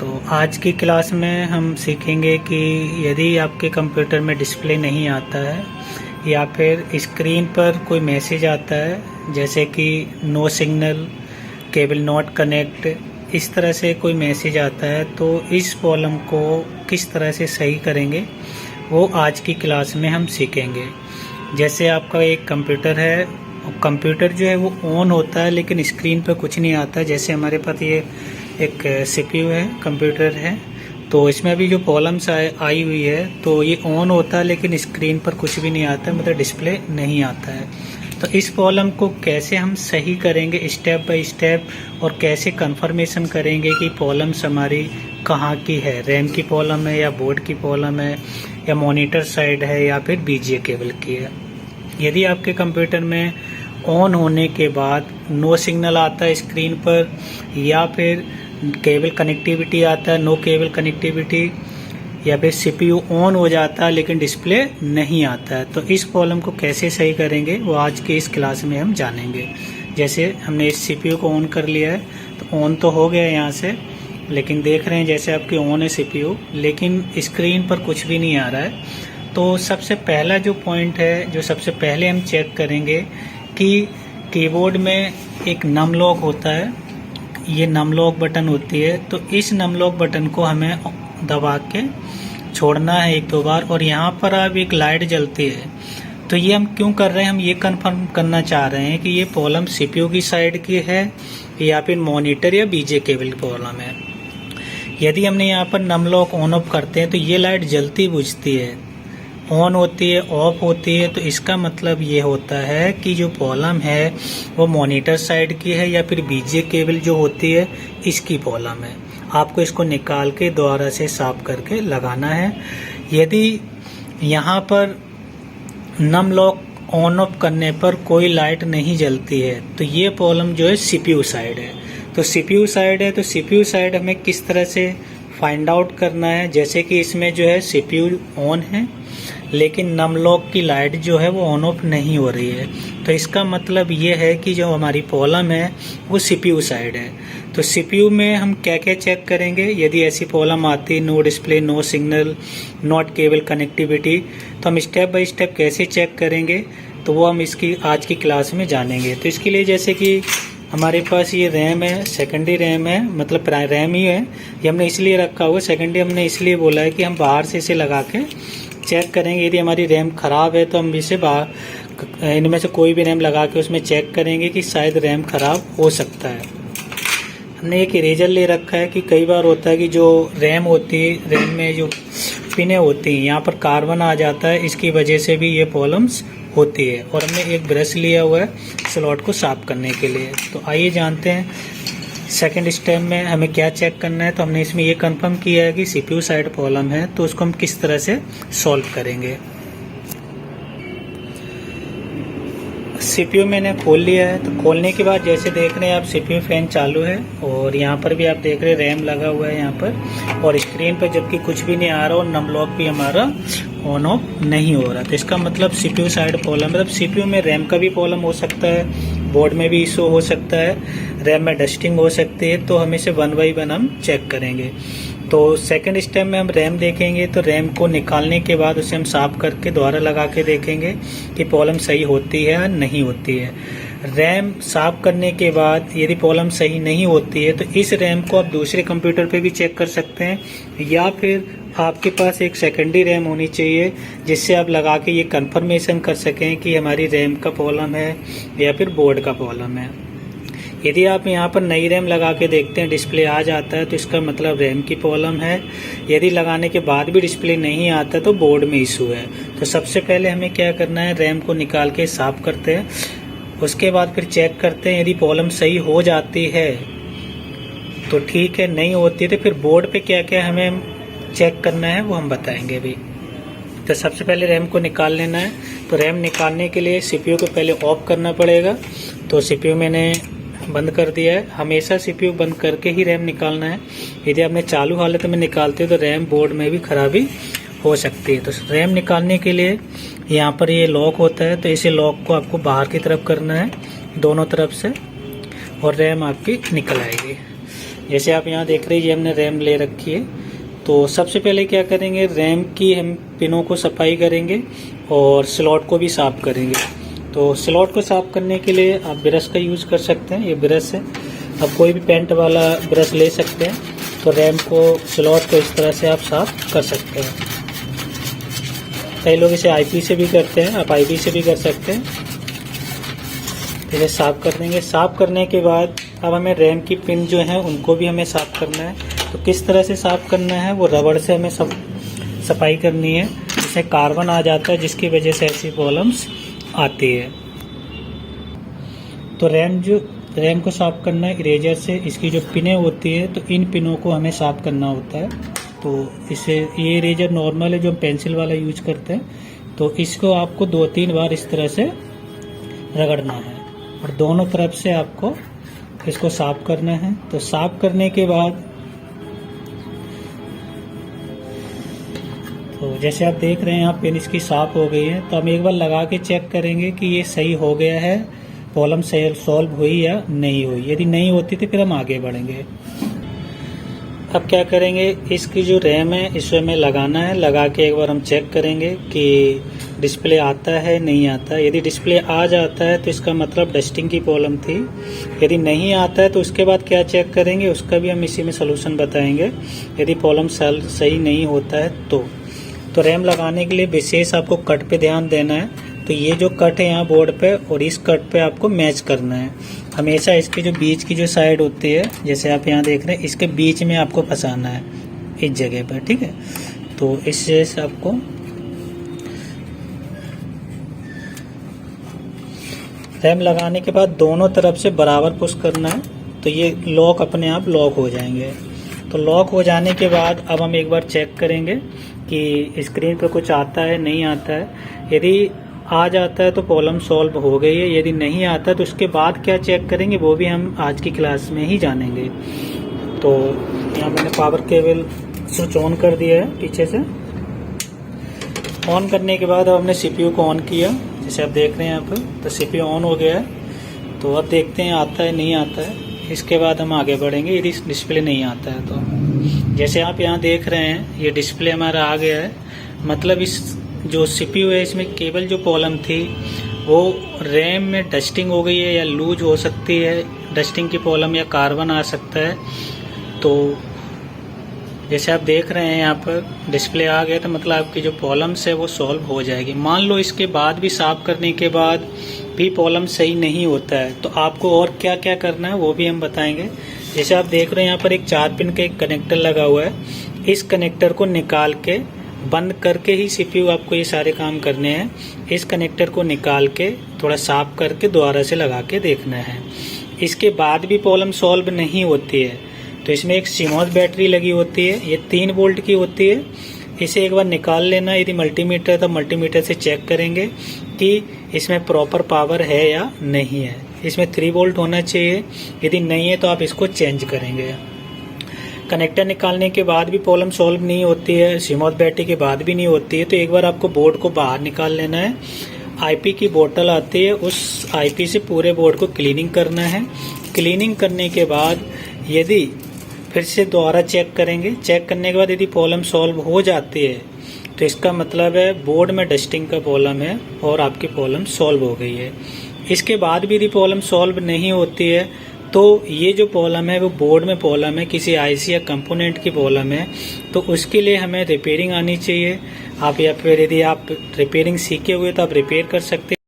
तो आज की क्लास में हम सीखेंगे कि यदि आपके कंप्यूटर में डिस्प्ले नहीं आता है या फिर स्क्रीन पर कोई मैसेज आता है जैसे कि no signal, cable not connect, इस तरह से कोई मैसेज आता है तो इस प्रॉब्लम को किस तरह से सही करेंगे वो आज की क्लास में हम सीखेंगे। जैसे आपका एक कंप्यूटर है, कंप्यूटर जो है वो ऑन होता है लेकिन स्क्रीन पर कुछ नहीं आता। जैसे हमारे पास ये एक CPU है, कंप्यूटर है, तो इसमें भी जो प्रॉब्लम्स आई हुई है तो ये ऑन होता है लेकिन स्क्रीन पर कुछ भी नहीं आता, मतलब डिस्प्ले नहीं आता है। तो इस प्रॉब्लम को कैसे हम सही करेंगे स्टेप बाय स्टेप, और कैसे कंफर्मेशन करेंगे कि प्रॉब्लम्स हमारी कहाँ की है, रैम की प्रॉब्लम है या बोर्ड की प्रॉब्लम है या मॉनिटर साइड है या फिर BGA केबल की है। यदि आपके कंप्यूटर में ऑन होने के बाद नो सिग्नल आता है स्क्रीन पर या फिर केबल कनेक्टिविटी आता है, नो केबल कनेक्टिविटी, या फिर CPU ऑन हो जाता है लेकिन डिस्प्ले नहीं आता है, तो इस प्रॉब्लम को कैसे सही करेंगे वो आज के इस क्लास में हम जानेंगे। जैसे हमने इस CPU को ऑन कर लिया है तो ऑन तो हो गया यहाँ से, लेकिन देख रहे हैं जैसे आपकी ऑन है CPU लेकिन स्क्रीन पर कुछ भी नहीं आ रहा है। तो सबसे पहला जो पॉइंट है, जो सबसे पहले हम चेक करेंगे कि कीबोर्ड में एक नम लॉक होता है, ये नम लॉक बटन होती है, तो इस नम लॉक बटन को हमें दबा के छोड़ना है एक दो बार, और यहाँ पर अब एक लाइट जलती है। तो ये हम क्यों कर रहे हैं, हम ये कंफर्म करना चाह रहे हैं कि ये प्रॉब्लम CPU की साइड की है या फिर मॉनिटर या BGA केबल की प्रॉब्लम है। यदि हमने यहाँ पर नम लॉक ऑन ऑफ करते हैं तो ये लाइट जलती बुझती है, ऑन होती है, ऑफ होती है, तो इसका मतलब ये होता है कि जो प्रॉब्लम है वो मॉनिटर साइड की है या फिर BGA केबल जो होती है इसकी प्रॉब्लम है। आपको इसको निकाल के दोबारा से साफ करके लगाना है। यदि यहाँ पर नम लॉक ऑन ऑफ करने पर कोई लाइट नहीं जलती है तो ये प्रॉब्लम जो है CPU साइड है। तो CPU साइड है तो CPU साइड हमें किस तरह से फाइंड आउट करना है, जैसे कि इसमें जो है CPU ऑन है लेकिन नम लॉक की लाइट जो है वो ऑन ऑफ नहीं हो रही है, तो इसका मतलब ये है कि जो हमारी प्रॉब्लम है वो CPU साइड है। तो CPU में हम क्या क्या चेक करेंगे यदि ऐसी प्रॉब्लम आती है, no display, no signal, not cable connectivity, तो हम स्टेप बाय स्टेप कैसे चेक करेंगे तो वो हम इसकी आज की क्लास में जानेंगे। तो इसके लिए जैसे कि हमारे पास ये रैम है, सेकेंडरी रैम है, मतलब रैम ही है, ये हमने इसलिए रखा हुआ है। सेकेंडरी हमने इसलिए बोला है कि हम बाहर से इसे लगा के चेक करेंगे। यदि हमारी रैम ख़राब है तो हम इसे बाहर इनमें से कोई भी रैम लगा के उसमें चेक करेंगे कि शायद रैम ख़राब हो सकता है। हमने एक इरेजर ले रखा है कि कई बार होता है कि जो रैम होती है, रैम में जो पिनें होती हैं यहाँ पर कार्बन आ जाता है, इसकी वजह से भी ये प्रॉब्लम्स होती है। और हमने एक ब्रश लिया हुआ है स्लॉट को साफ करने के लिए। तो आइए जानते हैं सेकंड स्टेप में हमें क्या चेक करना है। तो हमने इसमें ये कंफर्म किया है कि CPU साइड प्रॉब्लम है, तो उसको हम किस तरह से सॉल्व करेंगे। CPU मैंने खोल लिया है, तो खोलने के बाद जैसे देख रहे हैं आप CPU फैन चालू है और यहाँ पर भी आप देख रहे हैं रैम लगा हुआ है यहाँ पर, और स्क्रीन पर जबकि कुछ भी नहीं आ रहा और नम लॉक भी हमारा ऑन ऑफ नहीं हो रहा। तो इसका मतलब CPU साइड प्रॉब्लम, मतलब CPU में रैम का भी प्रॉब्लम हो सकता है, बोर्ड में भी इशू हो सकता है, रैम में डस्टिंग हो सकती है। तो हम इसे 1 बाय 1 हम चेक करेंगे। तो सेकंड स्टेप में हम रैम देखेंगे, तो रैम को निकालने के बाद उसे हम साफ करके दोबारा लगा के देखेंगे कि प्रॉब्लम सही होती है या नहीं होती है। रैम साफ करने के बाद यदि प्रॉब्लम सही नहीं होती है तो इस रैम को आप दूसरे कंप्यूटर पे भी चेक कर सकते हैं, या फिर आपके पास एक सेकेंडरी रैम होनी चाहिए जिससे आप लगा के ये कंफर्मेशन कर सकें कि हमारी रैम का प्रॉब्लम है या फिर बोर्ड का प्रॉब्लम है। यदि आप यहाँ पर नई रैम लगा के देखते हैं डिस्प्ले आ जाता है तो इसका मतलब रैम की प्रॉब्लम है। यदि लगाने के बाद भी डिस्प्ले नहीं आता तो बोर्ड में इशू है। तो सबसे पहले हमें क्या करना है, रैम को निकाल के साफ करते हैं, उसके बाद फिर चेक करते हैं। यदि प्रॉब्लम सही हो जाती है तो ठीक है, नहीं होती है तो फिर बोर्ड पे क्या क्या हमें चेक करना है वो हम बताएंगे भी। तो सबसे पहले रैम को निकाल लेना है। तो रैम निकालने के लिए CPU को पहले ऑफ करना पड़ेगा। तो CPU मैंने बंद कर दिया है। हमेशा CPU बंद करके ही रैम निकालना है। यदि आपने चालू हालत में निकालते हो तो रैम बोर्ड में भी खराबी हो सकती है। तो रैम निकालने के लिए यहाँ पर ये लॉक होता है, तो इसे लॉक को आपको बाहर की तरफ करना है दोनों तरफ से, और रैम आपकी निकल आएगी। जैसे आप यहाँ देख रहे हैं, ये हमने रैम ले रखी है। तो सबसे पहले क्या करेंगे, रैम की हम पिनों को सफाई करेंगे और स्लॉट को भी साफ करेंगे। तो स्लॉट को साफ करने के लिए आप ब्रश का यूज़ कर सकते हैं, ये ब्रश है, आप कोई भी पेंट वाला ब्रश ले सकते हैं। तो रैम को, स्लॉट को इस तरह से आप साफ कर सकते हैं। कई लोग इसे आईपी से भी करते हैं, आप आईपी से भी कर सकते हैं। इसे साफ कर देंगे। साफ करने के बाद अब हमें रैम की पिन जो है उनको भी हमें साफ करना है। तो किस तरह से साफ करना है, वो रबड़ से हमें सफाई करनी है। इसमें कार्बन आ जाता है, जिसकी वजह से ऐसी प्रॉब्लम्स आती है। तो रैम को साफ करना है इरेजर से। इसकी जो पिनें होती है, तो इन पिनों को हमें साफ करना होता है। तो इसे, ये इरेजर नॉर्मल है जो हम पेंसिल वाला यूज करते हैं। तो इसको आपको 2-3 बार इस तरह से रगड़ना है और दोनों तरफ से आपको इसको साफ करना है। तो साफ करने के बाद, तो जैसे आप देख रहे हैं यहाँ पिन इसकी साफ हो गई है। तो हम एक बार लगा के चेक करेंगे कि ये सही हो गया है, प्रॉब्लम सॉल्व हुई या नहीं हुई। यदि नहीं होती तो फिर हम आगे बढ़ेंगे। अब क्या करेंगे, इसकी जो रैम है इसमें हमें लगाना है। लगा के एक बार हम चेक करेंगे कि डिस्प्ले आता है नहीं आता। यदि डिस्प्ले आ जाता है तो इसका मतलब डस्टिंग की प्रॉब्लम थी। यदि नहीं आता है तो उसके बाद क्या चेक करेंगे, उसका भी हम इसी में सलूशन बताएंगे। यदि प्रॉब्लम सही नहीं होता है तो रैम लगाने के लिए विशेष आपको कट पे ध्यान देना है। तो ये जो कट है यहाँ बोर्ड पे, और इस कट पे आपको मैच करना है। हमेशा इसके जो बीच की जो साइड होती है, जैसे आप यहाँ देख रहे हैं, इसके बीच में आपको फंसाना है इस जगह पर, ठीक है। तो इससे आपको रैम लगाने के बाद दोनों तरफ से बराबर पुश करना है। तो ये लॉक अपने आप लॉक हो जाएंगे। तो लॉक हो जाने के बाद अब हम एक बार चेक करेंगे कि स्क्रीन पर कुछ आता है नहीं आता है। यदि आ जाता है तो प्रॉब्लम सॉल्व हो गई है। यदि नहीं आता तो उसके बाद क्या चेक करेंगे, वो भी हम आज की क्लास में ही जानेंगे। तो यहाँ मैंने पावर केबल स्विच ऑन कर दिया है पीछे से। ऑन करने के बाद अब हमने सीपीयू को ऑन किया, जैसे आप देख रहे हैं यहाँ पर। तो सीपीयू ऑन हो गया है। तो अब देखते हैं आता है नहीं आता है। इसके बाद हम आगे बढ़ेंगे यदि डिस्प्ले नहीं आता है तो। जैसे आप यहाँ देख रहे हैं, ये डिस्प्ले हमारा आ गया है। मतलब इस जो सीपीयू है, इसमें केबल जो प्रॉब्लम थी वो रैम में डस्टिंग हो गई है या लूज हो सकती है, डस्टिंग की प्रॉब्लम, या कार्बन आ सकता है। तो जैसे आप देख रहे हैं यहाँ पर डिस्प्ले आ गया, तो मतलब आपकी जो प्रॉब्लम्स है वो सॉल्व हो जाएगी। मान लो इसके बाद भी साफ करने के बाद भी प्रॉब्लम सही नहीं होता है तो आपको और क्या क्या करना है वो भी हम बताएंगे। जैसे आप देख रहे हैं यहाँ पर एक 4 पिन का एक कनेक्टर लगा हुआ है। इस कनेक्टर को निकाल के बंद करके ही सीपीयू आपको ये सारे काम करने हैं। इस कनेक्टर को निकाल के थोड़ा साफ करके दोबारा से लगा के देखना है। इसके बाद भी प्रॉब्लम सॉल्व नहीं होती है तो इसमें एक CMOS बैटरी लगी होती है, ये 3 वोल्ट की होती है। इसे एक बार निकाल लेना। यदि मल्टीमीटर तो मल्टीमीटर से चेक करेंगे कि इसमें प्रॉपर पावर है या नहीं है। इसमें 3 वोल्ट होना चाहिए। यदि नहीं है तो आप इसको चेंज करेंगे। कनेक्टर निकालने के बाद भी प्रॉब्लम सॉल्व नहीं होती है, CMOS बैटरी के बाद भी नहीं होती है, तो एक बार आपको बोर्ड को बाहर निकाल लेना है। आईपी की बोतल आती है, उस आईपी से पूरे बोर्ड को क्लीनिंग करना है। क्लीनिंग करने के बाद यदि फिर से दोबारा चेक करेंगे। चेक करने के बाद यदि प्रॉब्लम सॉल्व हो जाती है तो इसका मतलब है बोर्ड में डस्टिंग का प्रॉब्लम है और आपकी प्रॉब्लम सॉल्व हो गई है। इसके बाद भी यदि प्रॉब्लम सॉल्व नहीं होती है तो ये जो प्रॉब्लम है वो बोर्ड में प्रॉब्लम है, किसी आईसी या कंपोनेंट की प्रॉब्लम है। तो उसके लिए हमें रिपेयरिंग आनी चाहिए। आप या फिर यदि आप रिपेयरिंग सीखे हुए तो आप रिपेयर कर सकते हैं।